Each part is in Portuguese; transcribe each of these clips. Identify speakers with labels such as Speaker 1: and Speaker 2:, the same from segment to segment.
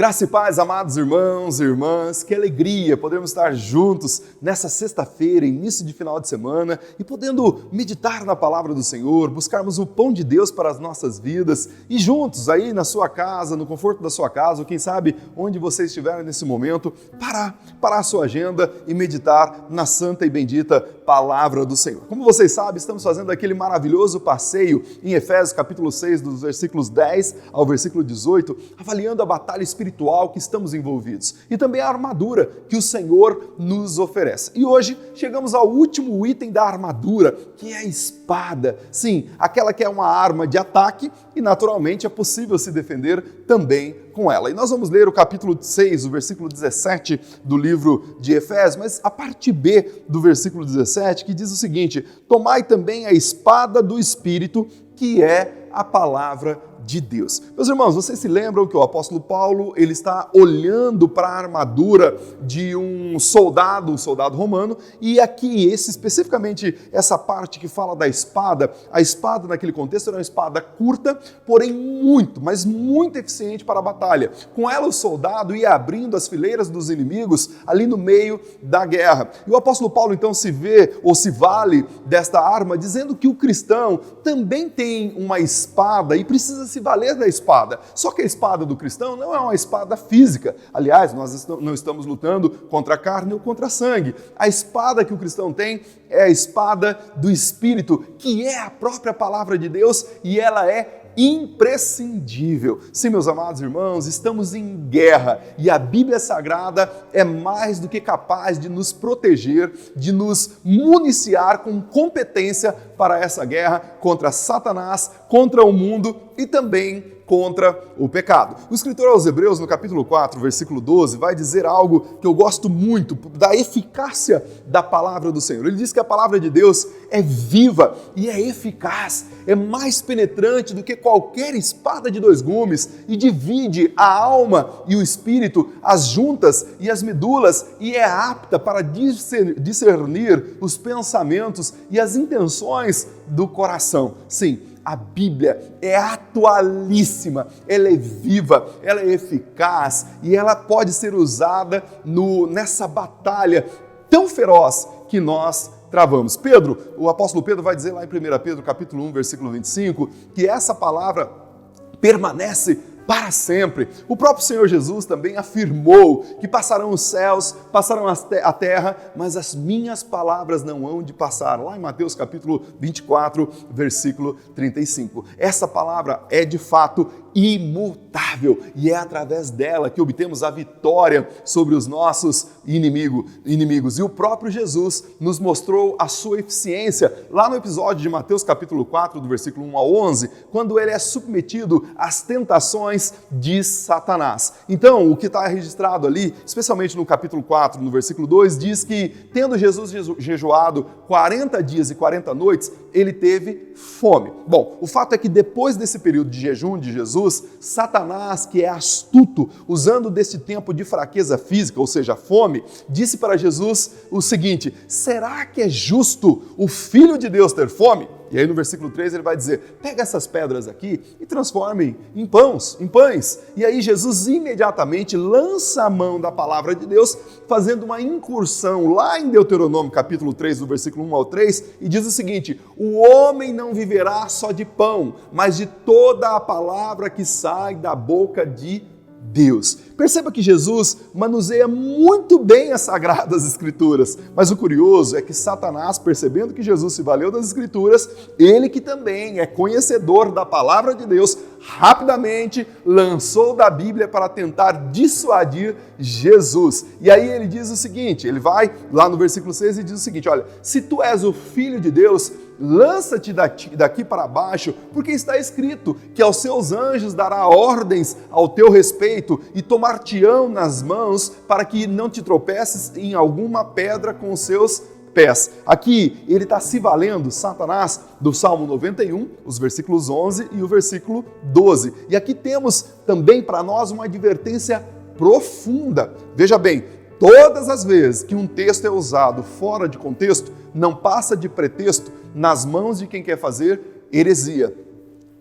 Speaker 1: Graça e paz, amados irmãos e irmãs, que alegria podermos estar juntos nessa sexta-feira, início de final de semana, e podendo meditar na palavra do Senhor, buscarmos o pão de Deus para as nossas vidas, e juntos aí na sua casa, no conforto da sua casa, ou quem sabe onde você estiver nesse momento, parar a sua agenda e meditar na santa e bendita palavra do Senhor. Como vocês sabem, estamos fazendo aquele maravilhoso passeio em Efésios capítulo 6, dos versículos 10 ao versículo 18, avaliando a batalha espiritual que estamos envolvidos e também a armadura que o Senhor nos oferece. E hoje chegamos ao último item da armadura, que é a espada. Sim, aquela que é uma arma de ataque e naturalmente é possível se defender também com ela. E nós vamos ler o capítulo 6, o versículo 17 do livro de Efésios, mas a parte B do versículo 17, que diz o seguinte: tomai também a espada do Espírito, que é a palavra de Deus. Meus irmãos, vocês se lembram que o apóstolo Paulo, ele está olhando para a armadura de um soldado romano, e aqui, especificamente essa parte que fala da espada, a espada naquele contexto era uma espada curta, porém mas muito eficiente para a batalha. Com ela o soldado ia abrindo as fileiras dos inimigos ali no meio da guerra. E o apóstolo Paulo então se vale desta arma, dizendo que o cristão também tem uma espada e precisa se valer da espada. Só que a espada do cristão não é uma espada física. Aliás, nós não estamos lutando contra a carne ou contra a sangue. A espada que o cristão tem é a espada do Espírito, que é a própria palavra de Deus, e ela é imprescindível. Sim, meus amados irmãos, estamos em guerra e a Bíblia Sagrada é mais do que capaz de nos proteger, de nos municiar com competência para essa guerra contra Satanás, contra o mundo e também contra o pecado. O escritor aos Hebreus, no capítulo 4, versículo 12, vai dizer algo que eu gosto muito, da eficácia da palavra do Senhor. Ele diz que a palavra de Deus é viva e é eficaz, é mais penetrante do que qualquer espada de dois gumes e divide a alma e o espírito, as juntas e as medulas, e é apta para discernir os pensamentos e as intenções do coração. Sim, a Bíblia é atualíssima, ela é viva, ela é eficaz e ela pode ser usada nessa batalha tão feroz que nós travamos. O apóstolo Pedro vai dizer lá em 1 Pedro capítulo 1, versículo 25, que essa palavra permanece para sempre. O próprio Senhor Jesus também afirmou que passarão os céus, passarão a terra, mas as minhas palavras não hão de passar. Lá em Mateus capítulo 24, versículo 35. Essa palavra é de fato imutável e é através dela que obtemos a vitória sobre os nossos inimigos. E o próprio Jesus nos mostrou a sua eficiência lá no episódio de Mateus capítulo 4, do versículo 1 ao 11, quando ele é submetido às tentações de Satanás. Então, o que está registrado ali, especialmente no capítulo 4, no versículo 2, diz que, tendo Jesus jejuado 40 dias e 40 noites, ele teve fome. Bom, o fato é que depois desse período de jejum de Jesus, Satanás, que é astuto, usando desse tempo de fraqueza física, ou seja, fome, disse para Jesus o seguinte: será que é justo o Filho de Deus ter fome? E aí no versículo 3 ele vai dizer: pega essas pedras aqui e transformem em pães. E aí Jesus imediatamente lança a mão da palavra de Deus, fazendo uma incursão lá em Deuteronômio capítulo 3, do versículo 1 ao 3, e diz o seguinte: o homem não viverá só de pão, mas de toda a palavra que sai da boca de Deus. Perceba que Jesus manuseia muito bem as Sagradas Escrituras, mas o curioso é que Satanás, percebendo que Jesus se valeu das Escrituras, ele que também é conhecedor da palavra de Deus, rapidamente lançou da Bíblia para tentar dissuadir Jesus. E aí ele diz o seguinte, ele vai lá no versículo 6 e diz o seguinte: olha, se tu és o Filho de Deus, lança-te daqui para baixo, porque está escrito que aos seus anjos dará ordens ao teu respeito e tomar-te-ão nas mãos para que não te tropeces em alguma pedra com os seus pés. Aqui ele está se valendo, Satanás, do Salmo 91, os versículos 11 e o versículo 12. E aqui temos também para nós uma advertência profunda. Veja bem, todas as vezes que um texto é usado fora de contexto, não passa de pretexto nas mãos de quem quer fazer heresia.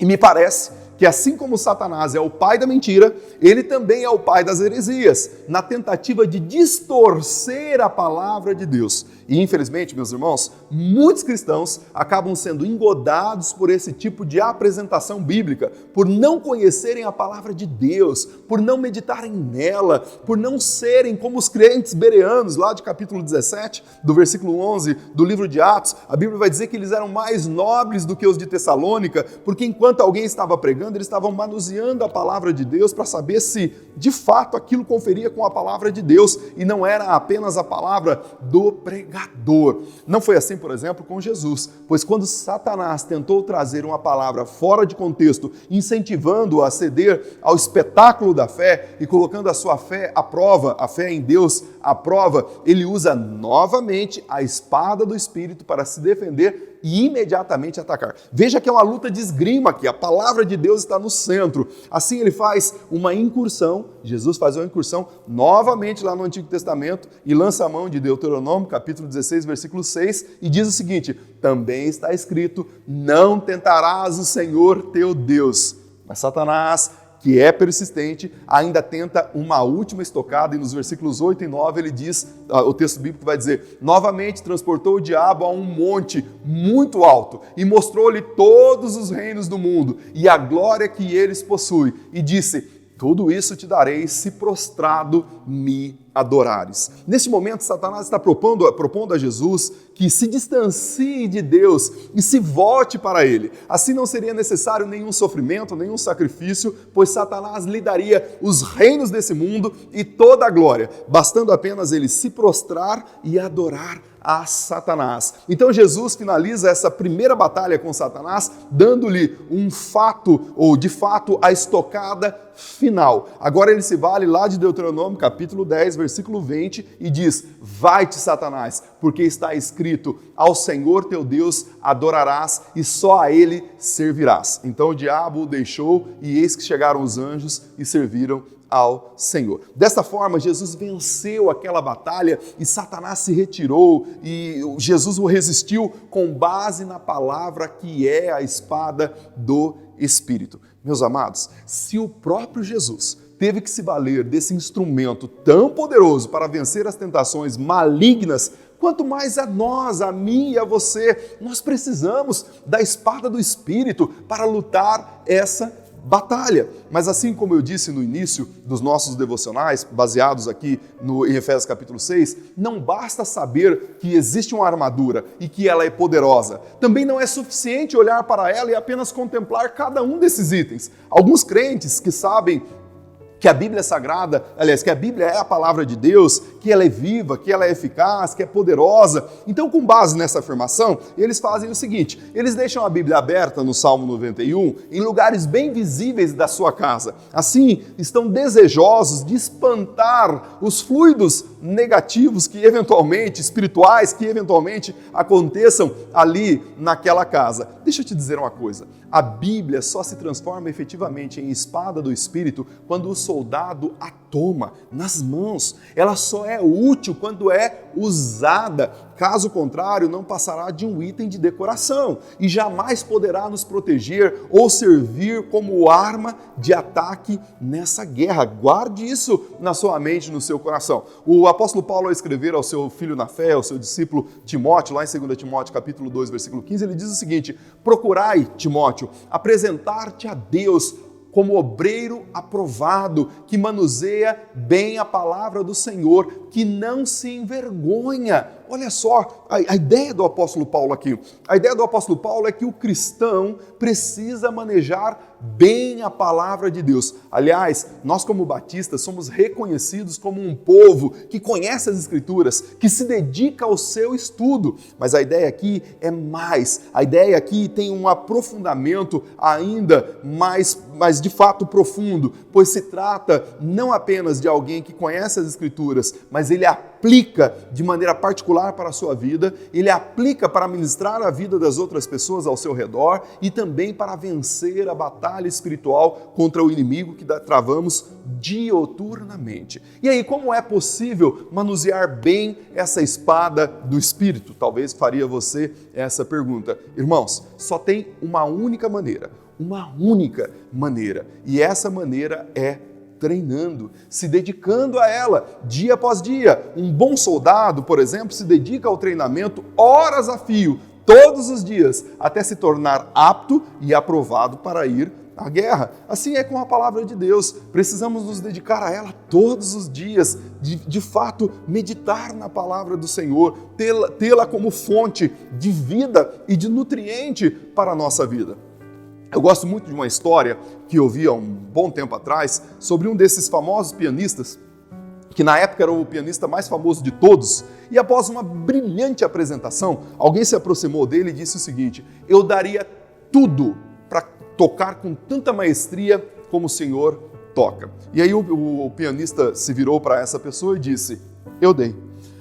Speaker 1: E me parece que assim como Satanás é o pai da mentira, ele também é o pai das heresias, na tentativa de distorcer a palavra de Deus. E infelizmente, meus irmãos, muitos cristãos acabam sendo engodados por esse tipo de apresentação bíblica, por não conhecerem a palavra de Deus, por não meditarem nela, por não serem como os crentes bereanos, lá de capítulo 17, do versículo 11 do livro de Atos. A Bíblia vai dizer que eles eram mais nobres do que os de Tessalônica, porque enquanto alguém estava pregando, eles estavam manuseando a palavra de Deus para saber se de fato aquilo conferia com a palavra de Deus e não era apenas a palavra do pregador. Não foi assim, por exemplo, com Jesus, pois quando Satanás tentou trazer uma palavra fora de contexto, incentivando-o a ceder ao espetáculo da fé e colocando a sua fé à prova, a fé em Deus à prova, ele usa novamente a espada do Espírito para se defender e imediatamente atacar. Veja que é uma luta de esgrima aqui, a palavra de Deus está no centro. Assim ele faz uma incursão, Jesus faz uma incursão novamente lá no Antigo Testamento e lança a mão de Deuteronômio, capítulo 16, versículo 6, e diz o seguinte: também está escrito, não tentarás o Senhor teu Deus. Mas Satanás, que é persistente, ainda tenta uma última estocada, e nos versículos 8 e 9 ele diz, o texto bíblico vai dizer, novamente transportou o diabo a um monte muito alto e mostrou-lhe todos os reinos do mundo e a glória que eles possuem, e disse, tudo isso te darei se prostrado me adorares. Neste momento, Satanás está propondo a Jesus que se distancie de Deus e se volte para Ele. Assim não seria necessário nenhum sofrimento, nenhum sacrifício, pois Satanás lhe daria os reinos desse mundo e toda a glória, bastando apenas ele se prostrar e adorar a Satanás. Então Jesus finaliza essa primeira batalha com Satanás, dando-lhe um fato, ou de fato, a estocada final. Agora ele se vale lá de Deuteronômio, capítulo 10, versículo 20, e diz, vai-te, Satanás, porque está escrito, ao Senhor teu Deus adorarás e só a Ele servirás. Então o diabo o deixou e eis que chegaram os anjos e serviram ao Senhor. Desta forma, Jesus venceu aquela batalha e Satanás se retirou e Jesus o resistiu com base na palavra que é a espada do Espírito. Meus amados, se o próprio Jesus teve que se valer desse instrumento tão poderoso para vencer as tentações malignas, quanto mais a nós, a mim e a você, nós precisamos da espada do Espírito para lutar essa batalha. Mas assim como eu disse no início dos nossos devocionais, baseados aqui em Efésios capítulo 6, não basta saber que existe uma armadura e que ela é poderosa. Também não é suficiente olhar para ela e apenas contemplar cada um desses itens. Alguns crentes que sabem que a Bíblia é sagrada, aliás, que a Bíblia é a palavra de Deus, que ela é viva, que ela é eficaz, que é poderosa. Então, com base nessa afirmação, eles fazem o seguinte, eles deixam a Bíblia aberta no Salmo 91, em lugares bem visíveis da sua casa. Assim, estão desejosos de espantar os fluidos negativos que eventualmente, espirituais, que eventualmente aconteçam ali naquela casa. Deixa eu te dizer uma coisa, a Bíblia só se transforma efetivamente em espada do Espírito quando o soldado a toma nas mãos. Ela só é útil quando é usada. Caso contrário, não passará de um item de decoração e jamais poderá nos proteger ou servir como arma de ataque nessa guerra. Guarde isso na sua mente, no seu coração. O apóstolo Paulo, ao escrever ao seu filho na fé, ao seu discípulo Timóteo, lá em 2 Timóteo capítulo 2, versículo 15, ele diz o seguinte, procurai, Timóteo, apresentar-te a Deus como obreiro aprovado, que manuseia bem a palavra do Senhor, que não se envergonha. Olha só a ideia do apóstolo Paulo aqui. A ideia do apóstolo Paulo é que o cristão precisa manejar bem a palavra de Deus. Aliás, nós como batistas somos reconhecidos como um povo que conhece as Escrituras, que se dedica ao seu estudo. Mas a ideia aqui é mais. A ideia aqui tem um aprofundamento ainda mais de fato profundo, pois se trata não apenas de alguém que conhece as Escrituras, mas ele aplica de maneira particular para a sua vida, ele aplica para ministrar a vida das outras pessoas ao seu redor e também para vencer a batalha espiritual contra o inimigo que travamos dioturnamente. E aí, como é possível manusear bem essa espada do Espírito? Talvez faria você essa pergunta. Irmãos, só tem uma única maneira. uma única maneira. E essa maneira é treinando, se dedicando a ela dia após dia. Um bom soldado, por exemplo, se dedica ao treinamento horas a fio, todos os dias, até se tornar apto e aprovado para ir à guerra. Assim é com a palavra de Deus. Precisamos nos dedicar a ela todos os dias, de fato, meditar na palavra do Senhor, tê-la como fonte de vida e de nutriente para a nossa vida. Eu gosto muito de uma história que eu vi há um bom tempo atrás sobre um desses famosos pianistas, que na época era o pianista mais famoso de todos, e após uma brilhante apresentação, alguém se aproximou dele e disse o seguinte: eu daria tudo para tocar com tanta maestria como o senhor toca. E aí o pianista se virou para essa pessoa e disse: eu dei.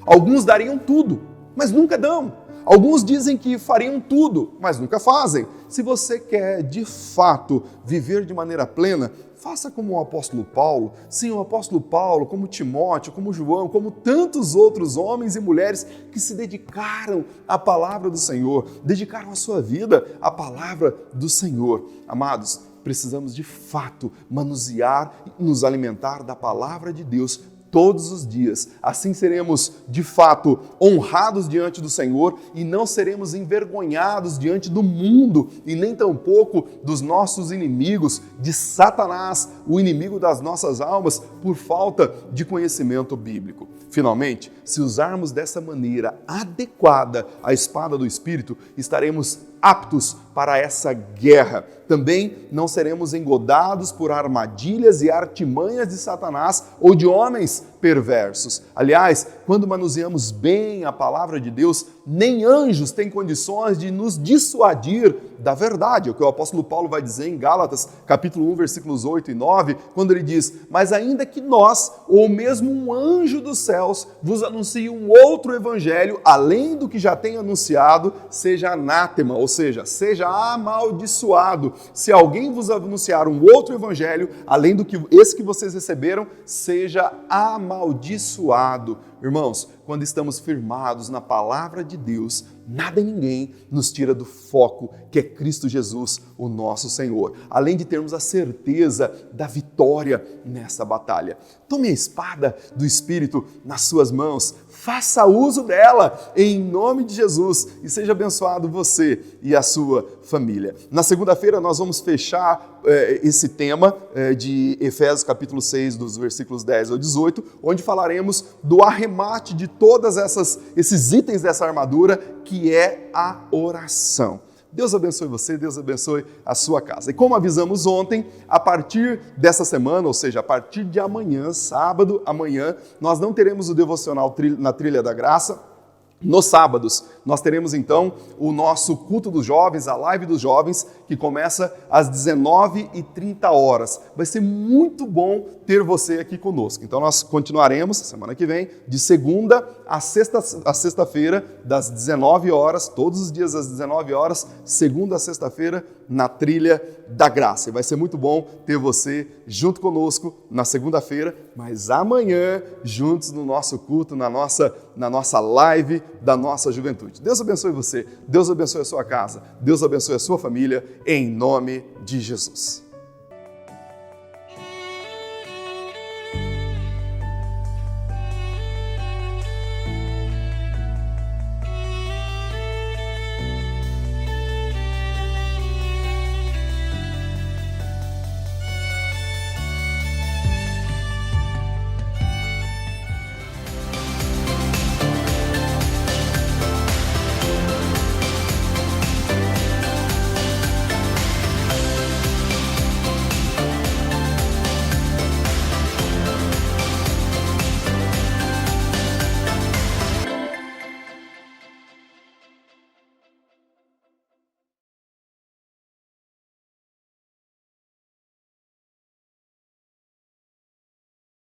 Speaker 1: Alguns dariam tudo, mas nunca dão. Alguns dizem que fariam tudo, mas nunca fazem. Se você quer, de fato, viver de maneira plena, faça como o apóstolo Paulo. Sim, o apóstolo Paulo, como Timóteo, como João, como tantos outros homens e mulheres que se dedicaram à palavra do Senhor, dedicaram a sua vida à palavra do Senhor. Amados, precisamos de fato manusear e nos alimentar da palavra de Deus todos os dias. Assim seremos, de fato, honrados diante do Senhor e não seremos envergonhados diante do mundo e nem tampouco dos nossos inimigos, de Satanás, o inimigo das nossas almas, por falta de conhecimento bíblico. Finalmente, se usarmos dessa maneira adequada a espada do Espírito, estaremos aptos para essa guerra. Também não seremos engodados por armadilhas e artimanhas de Satanás ou de homens perversos. Aliás, quando manuseamos bem a palavra de Deus, nem anjos têm condições de nos dissuadir da verdade. É o que o apóstolo Paulo vai dizer em Gálatas, capítulo 1, versículos 8 e 9, quando ele diz: mas ainda que nós, ou mesmo um anjo dos céus, vos anuncie um outro evangelho, além do que já tem anunciado, seja anátema, ou seja amaldiçoado. Se alguém vos anunciar um outro evangelho, além do que esse que vocês receberam, seja amaldiçoado. Irmãos, quando estamos firmados na palavra de Deus, nada e ninguém nos tira do foco que é Cristo Jesus, o nosso Senhor. Além de termos a certeza da vitória nessa batalha. Tome a espada do Espírito nas suas mãos, faça uso dela em nome de Jesus e seja abençoado você e a sua família. Na segunda-feira nós vamos fechar esse tema de Efésios capítulo 6, dos versículos 10 ao 18, onde falaremos do arremate de todas esses itens dessa armadura, que é a oração. Deus abençoe você, Deus abençoe a sua casa. E como avisamos ontem, a partir dessa semana, ou seja, a partir de amanhã, sábado, amanhã, nós não teremos o devocional na Trilha da Graça. Nos sábados, nós teremos então o nosso culto dos jovens, a live dos jovens, que começa às 19h30. Vai ser muito bom ter você aqui conosco. Então nós continuaremos, semana que vem, de segunda a sexta-feira, das 19h, todos os dias às 19h, segunda a sexta-feira, na Trilha da Graça. E vai ser muito bom ter você junto conosco na segunda-feira, mas amanhã, juntos no nosso culto, na nossa live da nossa juventude. Deus abençoe você, Deus abençoe a sua casa, Deus abençoe a sua família, em nome de Jesus.